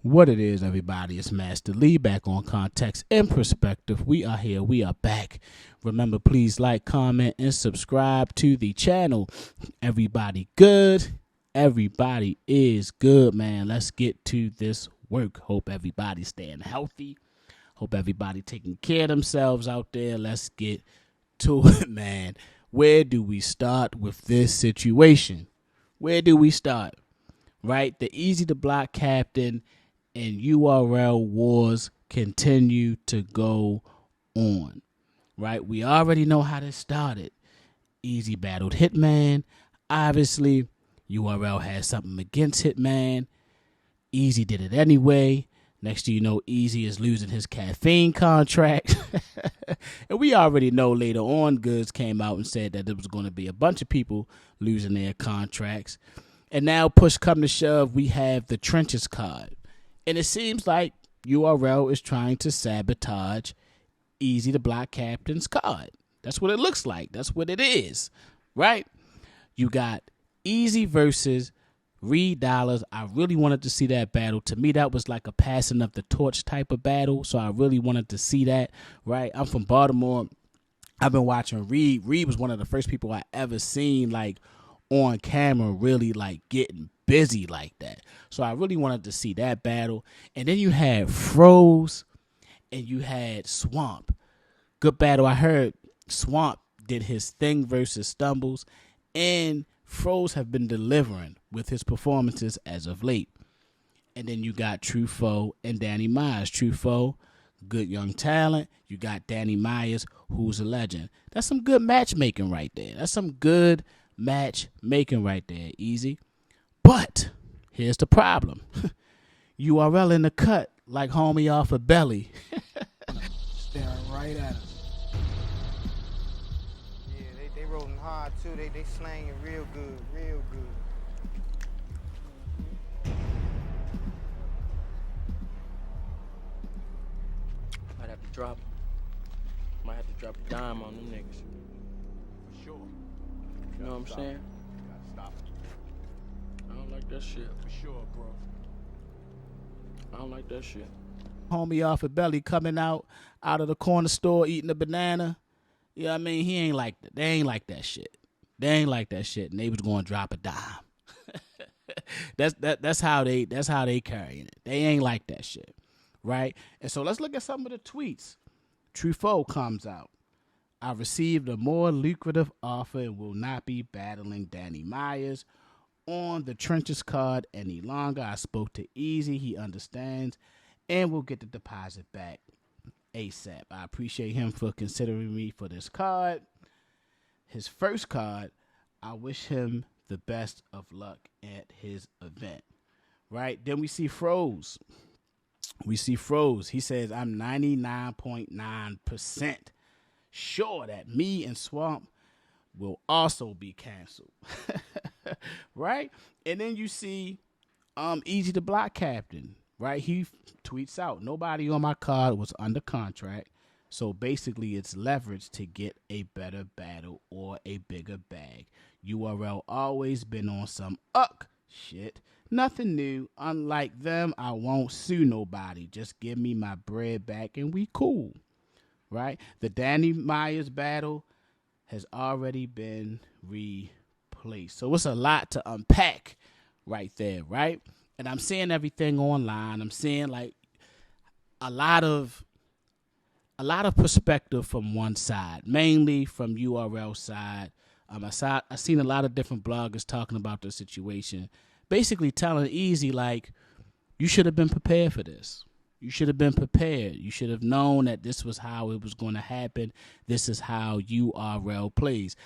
What it is, everybody, it's Master Lee back on Context and Perspective. We are here. We are back. Remember, please like, comment, and subscribe to the channel. Everybody good? Everybody is good, man. Let's get to this work. Hope everybody's staying healthy. Hope everybody taking care of themselves out there. Let's get to it, man. Where do we start with this situation? Where do we start? Right? The Eazy the Block captain and URL wars continue to go on. Right? We already know how this started. Eazy battled Hitman. Obviously, URL had something against Hitman. Eazy did it anyway. Next thing you know, Eazy is losing his caffeine contract. And we already know later on, Goods came out and said that there was going to be a bunch of people losing their contracts. And now, push come to shove, we have the Trenches card. And it seems like URL is trying to sabotage Eazy the Block captain's card. That's what it looks like. That's what it is. Right? You got Eazy versus Reed Dollars. I really wanted to see that battle. To me, that was like a passing of the torch type of battle. So I really wanted to see that. Right? I'm from Baltimore. I've been watching Reed. Reed was one of the first people I ever seen like on camera really like getting busy like that. So I really wanted to see that battle. And then you had Froze and you had Swamp. Good battle. I heard Swamp did his thing versus Stumbles, and Froze have been delivering with his performances as of late. And then you got True Foe and Danny Myers. True Foe, good young talent. You got Danny Myers, who's a legend. That's some good matchmaking right there. That's some good matchmaking right there, Eazy. But here's the problem. URL in the cut like homie off a belly. Staring right at us. Yeah, they rolling hard too. They slanging real good, real good. Might have to drop. Might have to drop a dime on them niggas. For sure. You know what I'm saying? You gotta stop it. I don't like that shit. For sure, bro. I don't like that shit. Homie off a belly coming out of the corner store eating a banana. You know what I mean? He ain't like that. They ain't like that shit. They ain't like that shit. And they was going to drop a dime. That's how they carrying it. They ain't like that shit. Right? And so let's look at some of the tweets. Truffaut comes out. I received a more lucrative offer and will not be battling Danny Myers on the Trenches card any longer. I spoke to Eazy. He understands and will get the deposit back ASAP. I appreciate him for considering me for this card. His first card, I wish him the best of luck at his event. Right? Then we see Froze. He says, I'm 99.9% sure that me and Swamp will also be canceled. Right? And then you see Eazy the Block captain. Right? He tweets out, nobody on my card was under contract. So basically it's leverage to get a better battle or a bigger bag. URL always been on some shit. Nothing new. Unlike them, I won't sue nobody. Just give me my bread back and we cool. Right? The Danny Myers battle has already been replaced. So it's a lot to unpack right there, right? And I'm seeing everything online. I'm seeing like a lot of perspective from one side, mainly from URL side. I seen a lot of different bloggers talking about the situation, basically telling Eazy like, you should have been prepared for this. You should have been prepared. You should have known that this was how it was going to happen. This is how URL plays.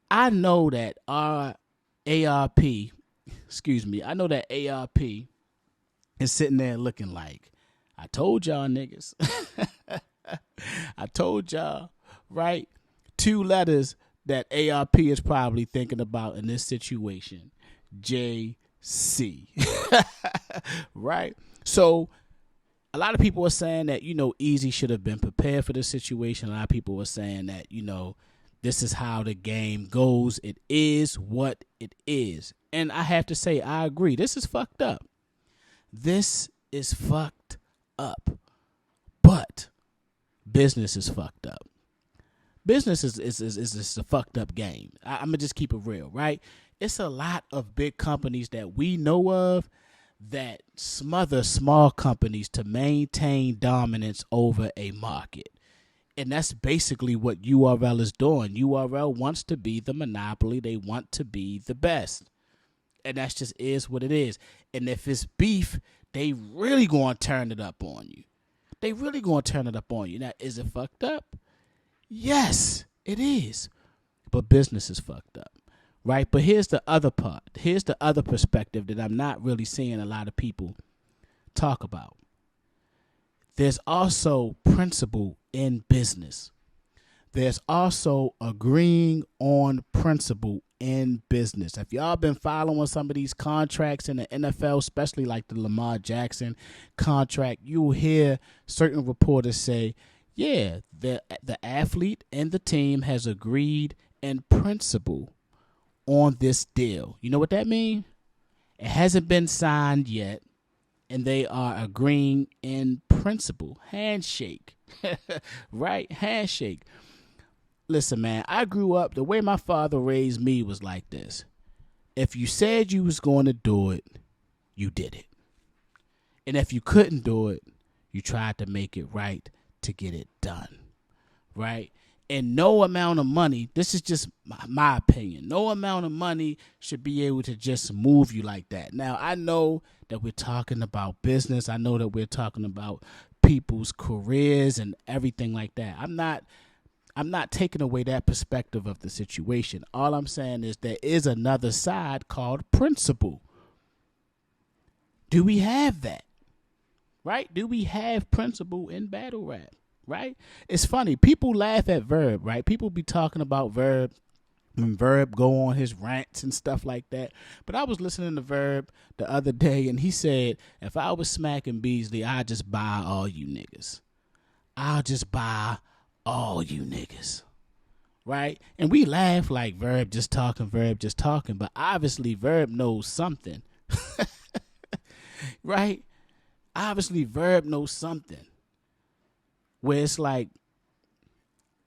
I know that ARP is sitting there looking like, I told y'all niggas. I told y'all, right? 2 letters that ARP is probably thinking about in this situation. JC. Right? So a lot of people are saying that, Eazy should have been prepared for this situation. A lot of people were saying that, this is how the game goes. It is what it is. And I have to say, I agree. This is fucked up. This is fucked up. But business is fucked up. Business is a fucked up game. I'm going to just keep it real, right? It's a lot of big companies that we know of that smother small companies to maintain dominance over a market. And that's basically what URL is doing. URL wants to be the monopoly. They want to be the best. And that's just is what it is. And if it's beef, they really going to turn it up on you. They really going to turn it up on you. Now, is it fucked up? Yes, it is. But business is fucked up, right? But here's the other part. Here's the other perspective that I'm not really seeing a lot of people talk about. There's also principle in business. There's also agreeing on principle in business. If y'all been following some of these contracts in the NFL, especially like the Lamar Jackson contract, you'll hear certain reporters say, yeah, the athlete and the team has agreed in principle on this deal. You know what that means? It hasn't been signed yet, and they are agreeing in principle. Handshake, right? Handshake. Listen, man, I grew up, the way my father raised me was like this. If you said you was going to do it, you did it. And if you couldn't do it, you tried to make it right to get it done, right? And no amount of money, this is just my opinion, no amount of money should be able to just move you like that. Now, I know that we're talking about business. I know that we're talking about people's careers and everything like that. I'm not taking away that perspective of the situation. All I'm saying is there is another side called principle. Do we have that? Right? Do we have principle in battle rap? Right? It's funny. People laugh at Verb, right? People be talking about Verb when Verb go on his rants and stuff like that. But I was listening to Verb the other day, and he said, if I was smacking Beasley, I'd just buy all you niggas. I'll just buy all you niggas. Right? And we laugh like Verb just talking, but obviously Verb knows something. Right? Obviously Verb knows something. Where it's like,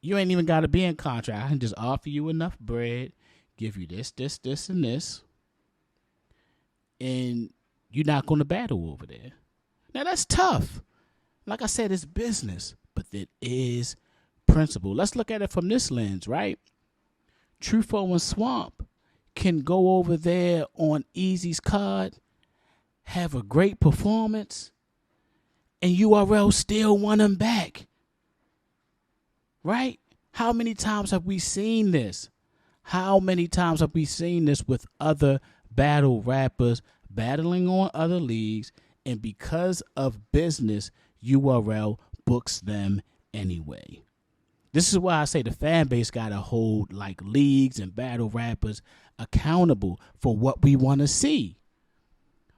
you ain't even got to be in contract. I can just offer you enough bread, give you this, and this, and you're not going to battle over there. Now, that's tough. Like I said, it's business, but it is principle. Let's look at it from this lens, right? Truffaut and Swamp can go over there on Eazy's card, have a great performance, and URL still want him back. Right? How many times have we seen this? How many times have we seen this with other battle rappers battling on other leagues, and because of business, URL books them anyway? This is why I say the fan base got to hold like leagues and battle rappers accountable for what we want to see.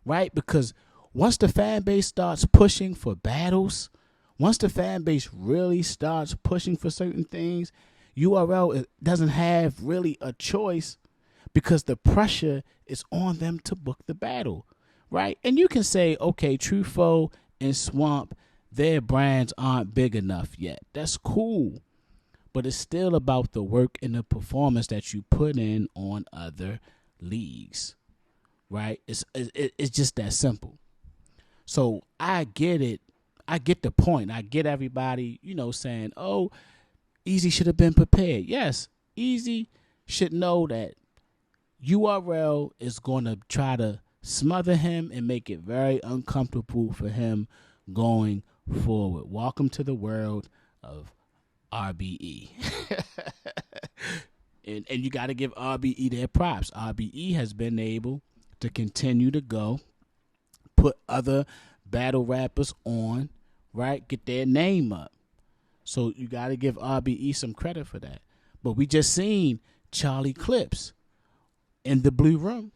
Right? Because once the fan base starts pushing for battles, once the fan base really starts pushing for certain things, URL doesn't have really a choice because the pressure is on them to book the battle, right? And you can say, okay, Truffaut and Swamp, their brands aren't big enough yet. That's cool. But it's still about the work and the performance that you put in on other leagues, right? It's just that simple. So I get it. I get the point. I get everybody, saying, oh, Eazy should have been prepared. Yes, Eazy should know that URL is going to try to smother him and make it very uncomfortable for him going forward. Welcome to the world of RBE. and you got to give RBE their props. RBE has been able to continue to go, put other battle rappers on, right? Get their name up. So you got to give RBE some credit for that. But we just seen Charlie Clips in the Blue Room,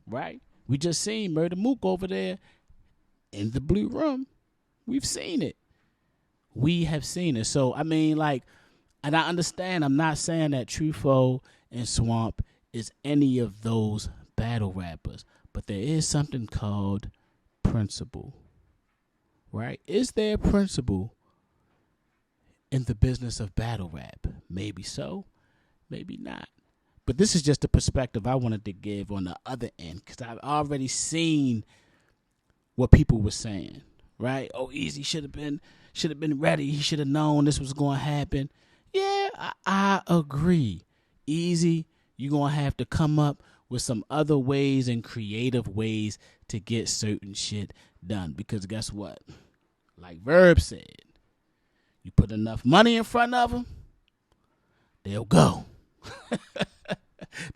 right? We just seen Murder Mook over there in the Blue Room. We've seen it. We have seen it. So, I mean, and I understand, I'm not saying that Truffaut and Swamp is any of those battle rappers, but there is something called principle. right? Is there a principle in the business of battle rap? Maybe so, maybe not. But this is just the perspective I wanted to give on the other end, because I've already seen what people were saying, right? Oh, Eazy should have been ready. He should have known this was going to happen. Yeah, I agree. Eazy, you're going to have to come up with some other ways and creative ways to get certain shit done. Because guess what? Like Verb said, you put enough money in front of them, they'll go.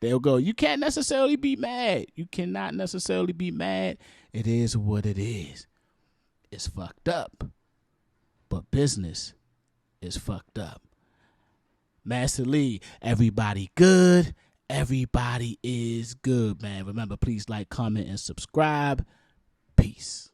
They'll go. You can't necessarily be mad. You cannot necessarily be mad. It is what it is. It's fucked up. But business is fucked up. Master Lee, everybody good. Everybody is good, man. Remember, please like, comment, and subscribe. Peace.